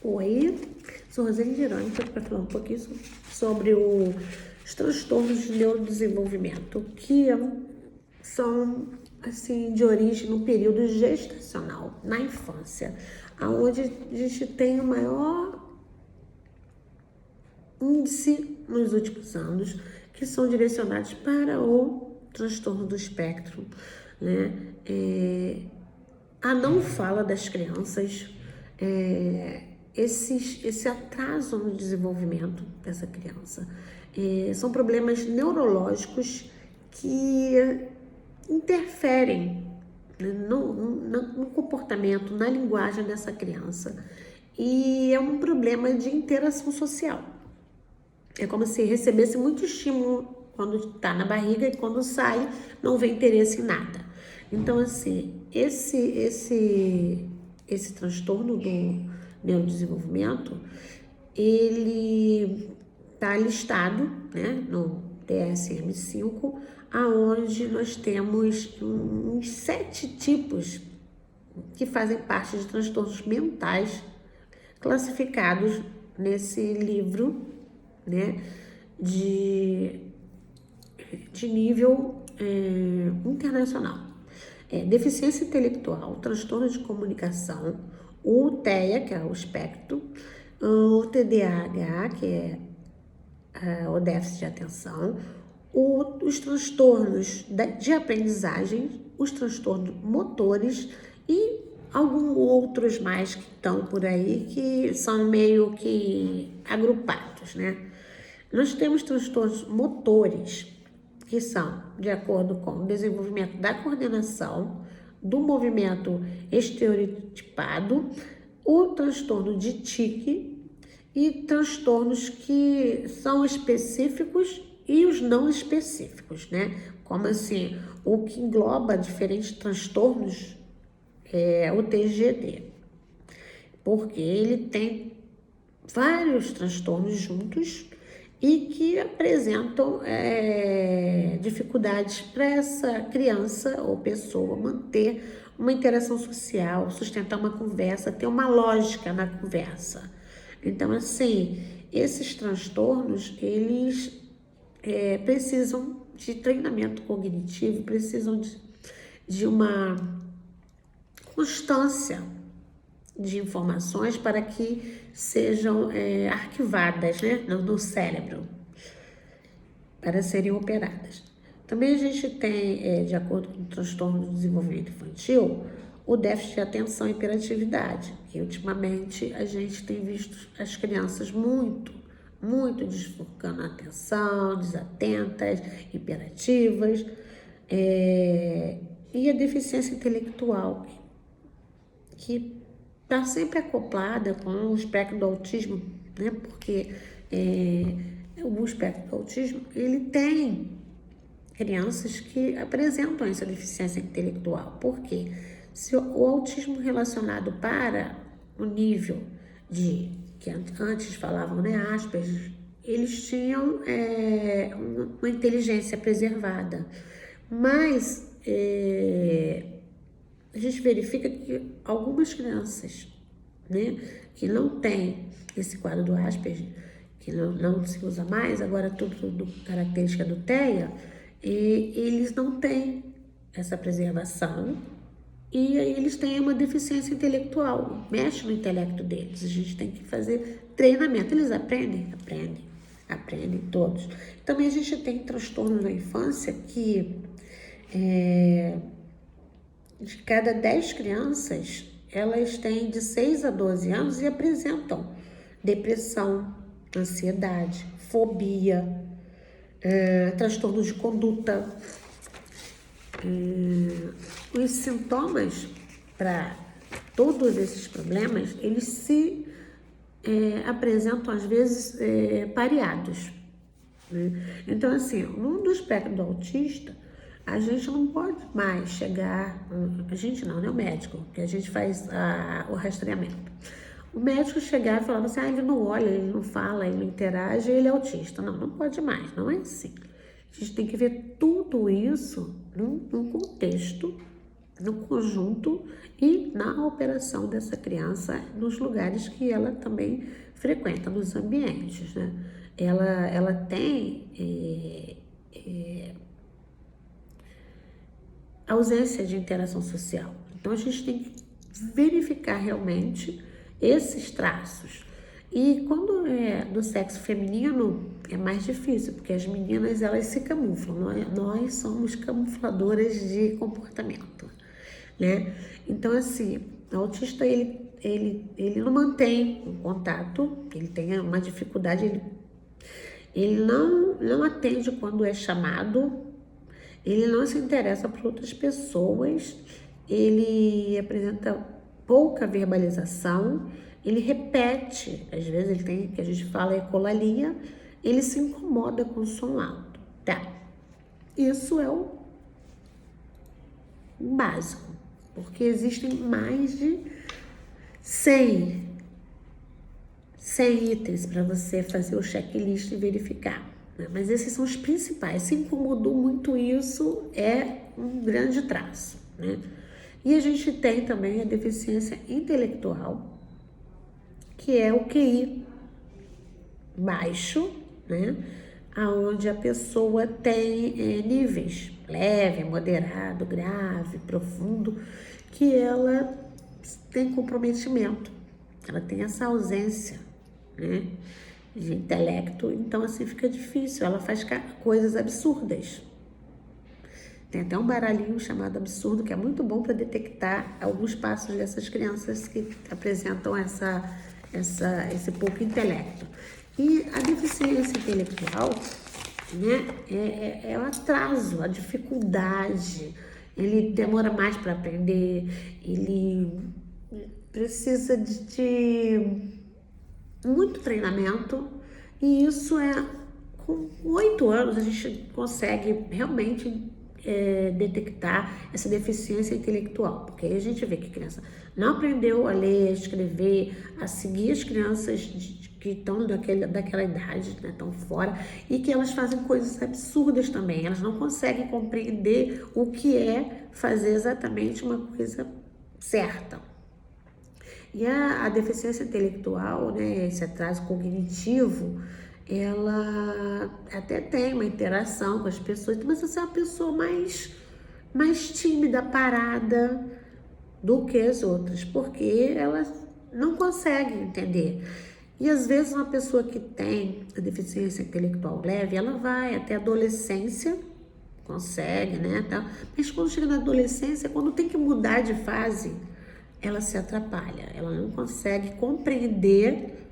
Oi, sou Rosane Gironi, estou para falar um pouquinho sobre os transtornos de neurodesenvolvimento, que são assim, de origem no período gestacional, na infância, onde a gente tem o maior índice nos últimos anos, que são direcionados para o transtorno do espectro, né? A não fala das crianças, esse atraso no desenvolvimento dessa criança. São problemas neurológicos que interferem, né, no comportamento, na linguagem dessa criança. E é um problema de interação social. É como se recebesse muito estímulo quando está na barriga e quando sai não vê interesse em nada. Então, assim, esse transtorno do neurodesenvolvimento, ele está listado, né, no DSM-5, aonde nós temos uns 7 tipos que fazem parte de transtornos mentais classificados nesse livro, né, de nível internacional. Deficiência intelectual, transtorno de comunicação, o TEA, que é o espectro, o TDAH, que é o déficit de atenção, os transtornos de aprendizagem, os transtornos motores e alguns outros mais que estão por aí, que são meio que agrupados, né? Nós temos transtornos motores, que são de acordo com o desenvolvimento da coordenação, do movimento estereotipado, o transtorno de tique e transtornos que são específicos e os não específicos, né? Como assim, o que engloba diferentes transtornos é o TGD, porque ele tem vários transtornos juntos e que apresentam dificuldades para essa criança ou pessoa manter uma interação social, sustentar uma conversa, ter uma lógica na conversa. Então, assim, esses transtornos, eles precisam de treinamento cognitivo, precisam de uma constância de informações para que sejam arquivadas, né, no cérebro, para serem operadas. Também a gente tem, de acordo com o transtorno do desenvolvimento infantil, o déficit de atenção e hiperatividade, que ultimamente a gente tem visto as crianças muito desfocando a atenção, desatentas, hiperativas, e a deficiência intelectual, que está sempre acoplada com o espectro do autismo, né? Porque o espectro do autismo, ele tem crianças que apresentam essa deficiência intelectual. Por quê? Se o autismo relacionado para o nível de, que antes falavam, né, Asperger, eles tinham uma inteligência preservada, mas a gente verifica que algumas crianças, né, que não têm esse quadro do Asperger, que não se usa mais, agora tudo característica do TEA, eles não têm essa preservação e aí eles têm uma deficiência intelectual, mexe no intelecto deles. A gente tem que fazer treinamento. Eles aprendem todos. Também a gente tem transtorno na infância que de cada 10 crianças, elas têm de 6 a 12 anos e apresentam depressão, ansiedade, fobia, transtornos de conduta. Os sintomas para todos esses problemas, eles se apresentam às vezes pareados, né? Então, assim, no espectro do autista, a gente não pode mais chegar, a gente não, né, o médico, que a gente faz o rastreamento. O médico chegar e falar assim, ele não olha, ele não fala, ele não interage, ele é autista. Não pode mais, não é assim. A gente tem que ver tudo isso num contexto no conjunto e na operação dessa criança nos lugares que ela também frequenta, nos ambientes, né? Ela tem ausência de interação social. Então, a gente tem que verificar realmente esses traços. E quando é do sexo feminino, é mais difícil, porque as meninas, elas se camuflam. Nós somos camufladoras de comportamento, né? Então, assim, o autista, ele não mantém o contato, ele tem uma dificuldade, ele não atende quando é chamado, ele não se interessa por outras pessoas, ele apresenta pouca verbalização, ele repete, às vezes ele tem, que a gente fala ecolalia, ele se incomoda com o som alto, tá? Isso é o básico, porque existem mais de 100 itens para você fazer o checklist e verificar, né? Mas esses são os principais. Se incomodou muito, isso é um grande traço, né? E a gente tem também a deficiência intelectual, que é o QI baixo, né? Onde a pessoa tem níveis leve, moderado, grave, profundo, que ela tem comprometimento, ela tem essa ausência, né, de intelecto, então assim fica difícil, ela faz coisas absurdas. Tem até um baralhinho chamado absurdo, que é muito bom para detectar alguns passos dessas crianças que apresentam esse pouco intelecto. E a deficiência intelectual, né, é o atraso, a dificuldade, ele demora mais para aprender, ele precisa de muito treinamento, e isso com 8 anos a gente consegue realmente detectar essa deficiência intelectual, porque aí a gente vê que a criança não aprendeu a ler, a escrever, a seguir as crianças que estão daquela idade, né, estão fora, e que elas fazem coisas absurdas também, elas não conseguem compreender o que é fazer exatamente uma coisa certa. E a deficiência intelectual, né, esse atraso cognitivo, ela até tem uma interação com as pessoas, mas você é uma pessoa mais tímida, parada do que as outras, porque elas não conseguem entender. E às vezes uma pessoa que tem a deficiência intelectual leve, ela vai até a adolescência, consegue, né, tá? Mas quando chega na adolescência, quando tem que mudar de fase, ela se atrapalha, ela não consegue compreender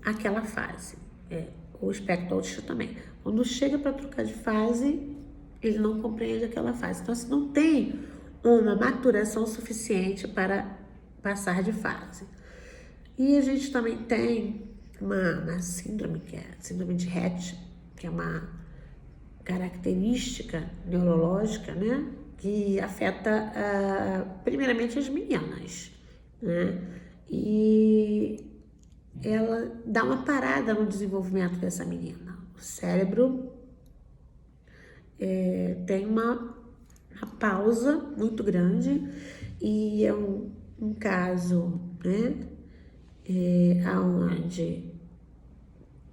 aquela fase. O espectro autista também. Quando chega para trocar de fase, ele não compreende aquela fase. Então, assim, não tem uma maturação suficiente para passar de fase. E a gente também tem uma síndrome, que é a síndrome de Rett, que é uma característica neurológica, né, que afeta primeiramente as meninas, né, e ela dá uma parada no desenvolvimento dessa menina. O cérebro tem uma pausa muito grande, e é um caso, né, onde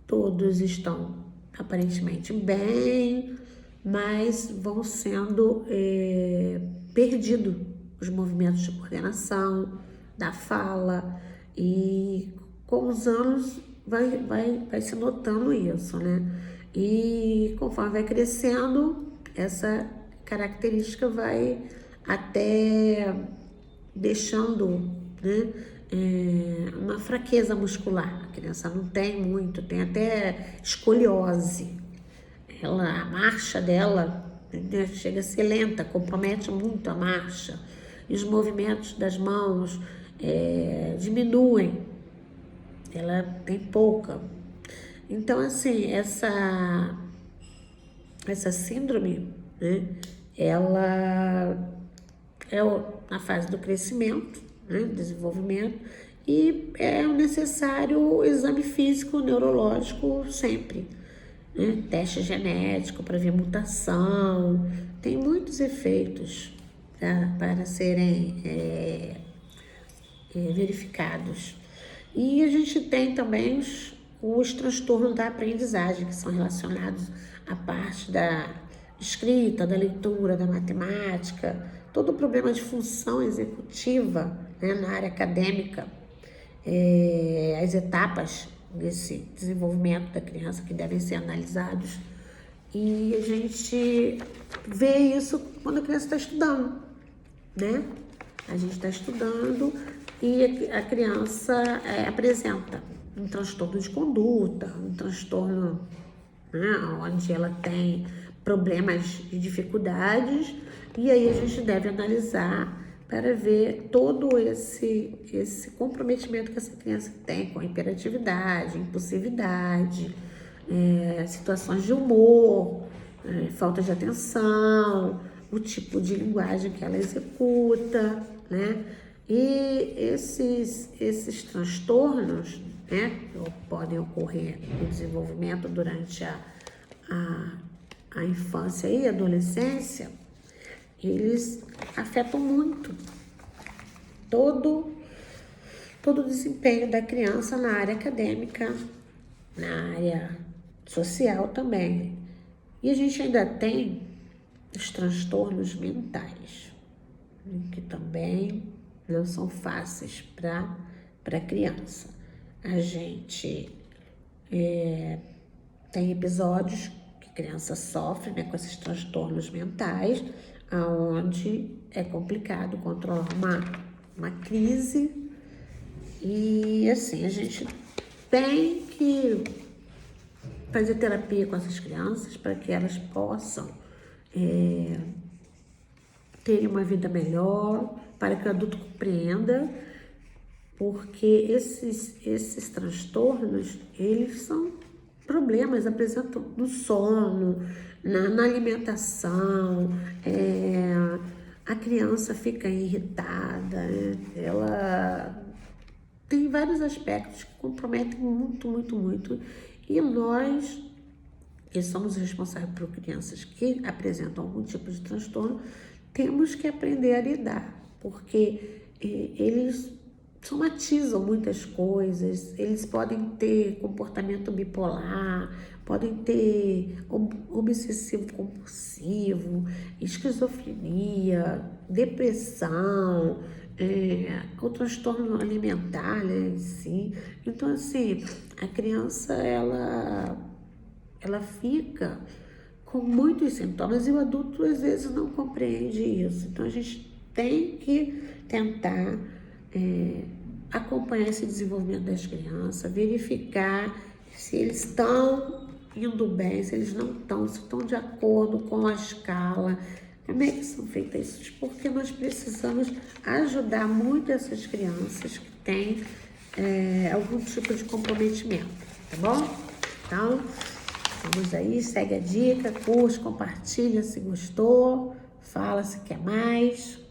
todos estão aparentemente bem, mas vão sendo perdidos os movimentos de coordenação, da fala, e com os anos vai se notando isso, né? E conforme vai crescendo, essa característica vai até deixando, né, uma fraqueza muscular. A criança não tem muito, tem até escoliose. A marcha dela, né, chega a ser lenta, compromete muito a marcha. E os movimentos das mãos diminuem. Ela tem pouca. Então, assim, essa síndrome, né, ela é na fase do crescimento, né, desenvolvimento, e é necessário o exame físico neurológico sempre, né, teste genético para ver mutação, tem muitos efeitos para serem verificados. E a gente tem também os transtornos da aprendizagem, que são relacionados à parte da escrita, da leitura, da matemática, todo o problema de função executiva, né, na área acadêmica, as etapas desse desenvolvimento da criança que devem ser analisados. E a gente vê isso quando a criança está estudando, né? A gente está estudando e a criança apresenta um transtorno de conduta, um transtorno, né, onde ela tem problemas de dificuldades, e aí a gente deve analisar para ver todo esse comprometimento que essa criança tem com a hiperatividade, impulsividade, situações de humor, falta de atenção, o tipo de linguagem que ela executa, né? E esses transtornos, né, que podem ocorrer no desenvolvimento durante a infância e adolescência, eles afetam muito todo o desempenho da criança na área acadêmica, na área social também. E a gente ainda tem os transtornos mentais, que também não são fáceis para a criança. A gente tem episódios que a criança sofre, né, com esses transtornos mentais, onde é complicado controlar uma crise. E assim, a gente tem que fazer terapia com essas crianças para que elas possam terem uma vida melhor, para que o adulto compreenda, porque esses transtornos, eles são problemas, apresentam no sono, na alimentação, a criança fica irritada, né? Ela tem vários aspectos que comprometem muito, muito, muito. E nós, que somos responsáveis por crianças que apresentam algum tipo de transtorno, temos que aprender a lidar, porque eles somatizam muitas coisas, eles podem ter comportamento bipolar, podem ter obsessivo-compulsivo, esquizofrenia, depressão, o transtorno alimentar, né, em si. Então, assim, a criança, ela fica com muitos sintomas e o adulto, às vezes, não compreende isso. Então, a gente tem que tentar acompanhar esse desenvolvimento das crianças, verificar se eles estão indo bem, se eles não estão, se estão de acordo com a escala, como é que são feitas isso, porque nós precisamos ajudar muito essas crianças que têm algum tipo de comprometimento, tá bom? Então, vamos aí, segue a dica, curte, compartilha se gostou, fala se quer mais.